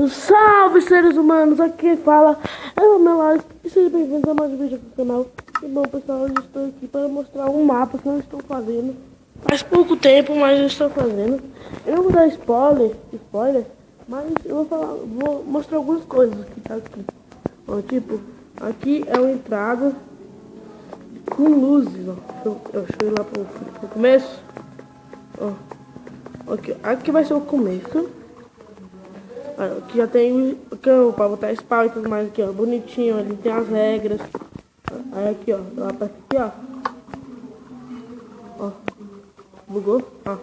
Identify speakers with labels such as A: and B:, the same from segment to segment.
A: Salve, seres humanos, aqui quem fala é o meu like e sejam bem-vindos a mais um vídeo aqui no canal. E bom, pessoal, hoje estou aqui para mostrar um mapa que eu estou fazendo faz pouco tempo, mas eu estou fazendo. Eu não vou dar spoiler, mas eu vou mostrar algumas coisas que tá aqui. Ó, tipo, aqui é uma entrada com luzes, ó. Deixa eu ir lá pro começo. Ó, aqui vai ser o começo. Aqui já tem o cão para botar spawn e tudo mais aqui, ó, bonitinho, ali tem as regras. Aí aqui, ó, eu aperto aqui, ó, bugou, ó.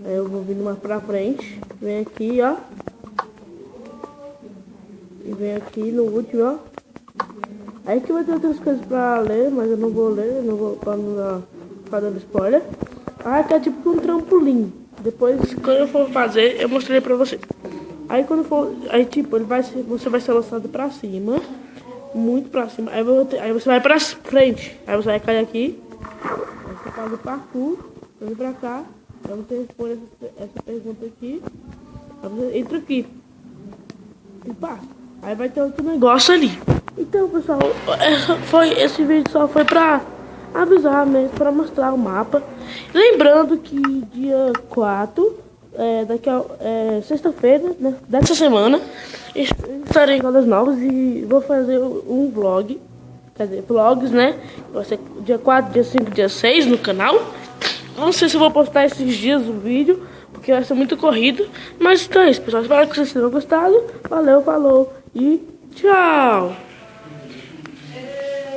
A: Aí eu vou vindo mais pra frente, vem aqui, ó, e vem aqui no último, ó. Aí que vai ter outras coisas pra ler, mas eu não vou ler, não vou pra não ficar dando spoiler. Aí aqui é tipo um trampolim. Depois, quando eu for fazer, eu mostrei pra vocês. Aí quando for, aí tipo, você vai ser lançado pra cima, muito pra cima. Aí você vai pra frente, aí você vai cair aqui, aí você faz o parkour, vem pra cá, aí você responde essa pergunta aqui, aí você entra aqui e passa. Aí vai ter outro negócio ali. Então, pessoal, esse vídeo só foi pra avisar mesmo, pra mostrar o mapa. Lembrando que dia 4, daqui a sexta-feira, né, dessa semana, estarei em Caldas Novas e vou fazer um vlog, quer dizer, vlogs, né? Vai ser dia 4, dia 5, dia 6 no canal. Não sei se eu vou postar esses dias o vídeo, porque vai ser muito corrido. Mas então é isso, pessoal. Espero que vocês tenham gostado. Valeu, falou e tchau!